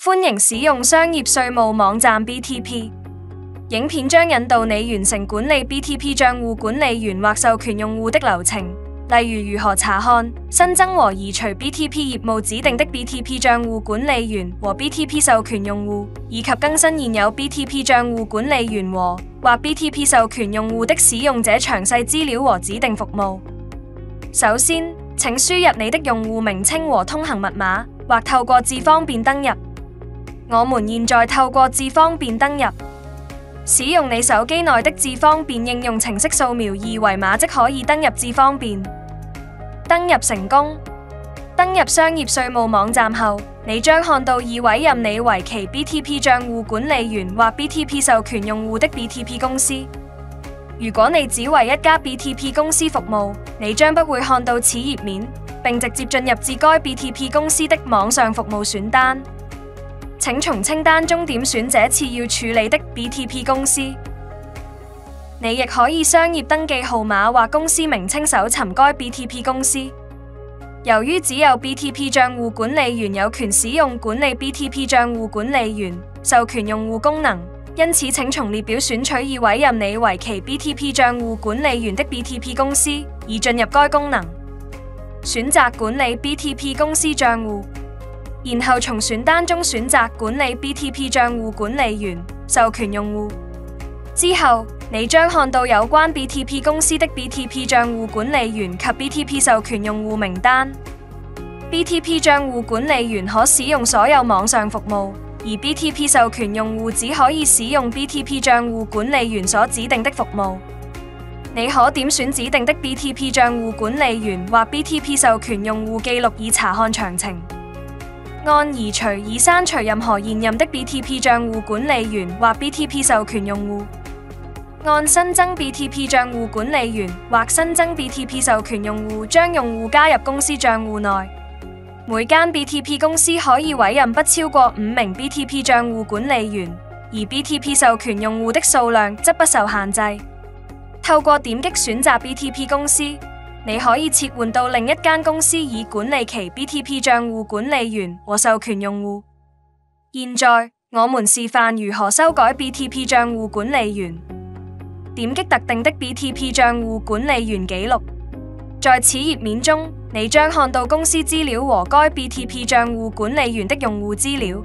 歡迎使用商業稅務網站 BTP。影片將引導你完成管理 BTP 賬戶管理員或授權用戶的流程，例如如何查看、新增和移除 BTP 業務指定的 BTP 賬戶管理員和 BTP 授權用戶，以及更新現有 BTP 賬戶管理員或 BTP 授權用戶的使用者詳細資料和指定服務。首先，請輸入你的用戶名稱和通行密碼，或透過智方便登入。我們現在透過智方便登入，使用你手機內的智方便應用程式掃描二維碼即可以登入智方便。登入成功。登入商業稅務網站後，你將看到已委任你為其 BTP 賬戶管理員或 BTP 授權用戶的 BTP 公司。如果你只為一家 BTP 公司服務，你將不會看到此頁面，並直接進入至該 BTP 公司的網上服務選單。請從清單中點選這次要處理的 BTP 公司。你亦可以商業登記號碼或公司名稱搜尋該 BTP 公司。由於只有 BTP 賬戶管理員有權使用管理 BTP 賬戶管理員授權用戶功能，因此請從列表選取已委任你為其 BTP 賬戶管理員的 BTP 公司，以進入該功能。選擇管理 BTP 公司賬戶，然後從選單中選擇管理 BTP 賬戶管理員授權用戶。之後，你將看到有關 BTP 公司的 BTP 賬戶管理員及 BTP 授權用戶名單。BTP 賬戶管理員可使用所有網上服務，而 BTP 授權用戶只可以使用 BTP 賬戶管理員所指定的服務。你可點選指定的 BTP 賬戶管理員或 BTP 授權用戶記錄以查看詳情。按移除以刪除任何現任的 BTP 賬戶管理員或 BTP 授權用戶。按新增 BTP 賬戶管理員或新增 BTP 授權用戶，將用戶加入公司賬戶內。每間 BTP 公司可以委任不超過5名 BTP 賬戶管理員，而 BTP 授權用戶的數量則不受限制。透過點擊選擇 BTP 公司，你可以切換到另一間公司以管理其 BTP 賬戶管理員和授權用戶。現在，我們示範如何修改 BTP 賬戶管理員。點擊特定的 BTP 賬戶管理員記錄，在此頁面中，你將看到公司資料和該 BTP 賬戶管理員的用戶資料。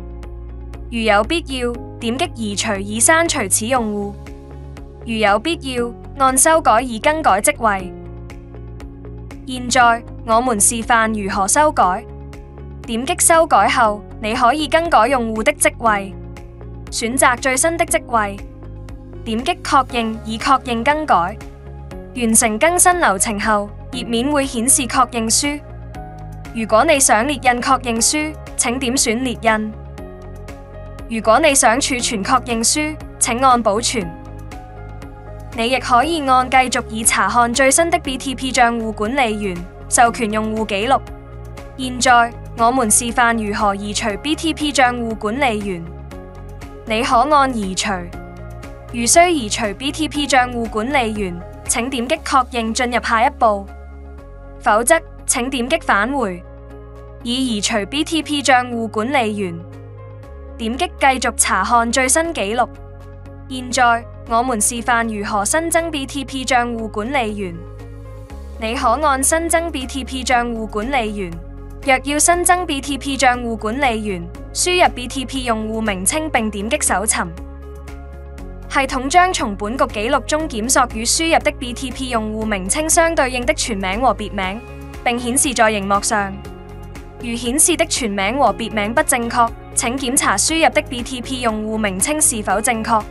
如有必要，點擊移除以刪除此用戶；如有必要，按修改以更改職位。現在，我們示範如何修改。點擊修改後，你可以更改用戶的職位，選擇最新的職位。點擊確認以確認更改。完成更新流程後，頁面會顯示確認書。如果你想列印確認書，請點選列印。如果你想儲存確認書，請按保存。你亦可以按繼續以查看最新的 BTP 賬戶管理員授權用戶記錄。現在，我們示範如何移除 BTP 賬戶管理員。你可按移除。如需移除 BTP 賬戶管理員，請點擊確認進入下一步，否則請點擊返回，以移除 BTP 賬戶管理員。點擊繼續查看最新記錄。現在，我們示範如何新增 BTP 賬戶管理員。你可按新增 BTP 賬戶管理員。若要新增 BTP 賬戶管理員，輸入 BTP 用戶名稱並點擊搜尋。系統將從本局記錄中檢索與輸入的 BTP 用戶名稱相對應的全名和別名，並顯示在螢幕上。如顯示的全名和別名不正確，請檢查輸入的 BTP 用戶名稱是否正確。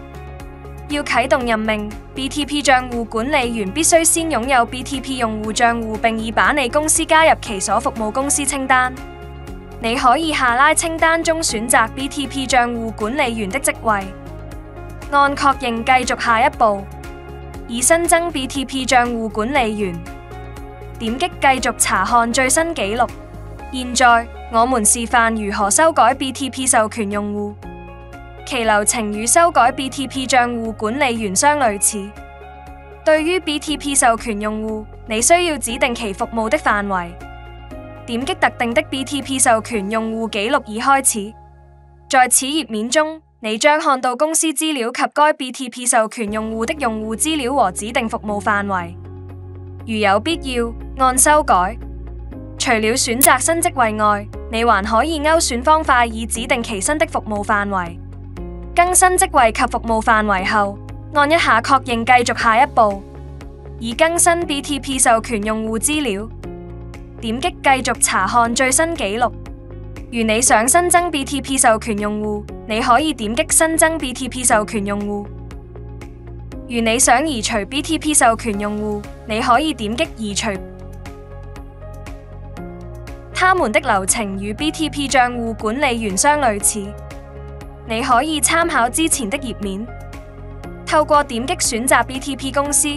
要啟動任命 BTP 賬戶管理員，必須先擁有 BTP 用戶賬戶，並已把你公司加入其所服務公司清單。你可以下拉清單中選擇 BTP 賬戶管理員的職位。按確認繼續下一步，以新增 BTP 賬戶管理員。點擊繼續查看最新記錄。現在，我們示範如何修改 BTP 授權用戶。其流程與修改 BTP 賬戶管理員相類似。對於 BTP 授權用戶，你需要指定其服務的範圍。點擊特定的 BTP 授權用戶記錄已開始。在此頁面中，你將看到公司資料及該 BTP 授權用戶的用戶資料和指定服務範圍。如有必要，按修改。除了選擇新職位外，你還可以勾選方塊以指定其新的服務範圍。更新職位及服務範圍後，按一下確認繼續下一步，已更新 BTP 授權用戶資料。點擊繼續查看最新紀錄。如你想新增 BTP 授權用戶，你可以點擊新增 BTP 授權用戶。如你想移除 BTP 授權用戶，你可以點擊移除。他們的流程與 BTP 賬戶管理員相類似，你可以參考之前的頁面。透過點擊選擇 BTP 公司，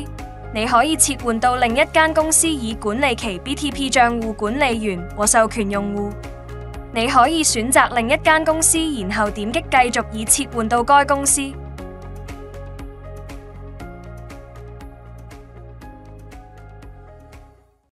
你可以切換到另一間公司以管理其 BTP 賬戶管理員和授權用戶。你可以選擇另一間公司，然後點擊繼續以切換到該公司。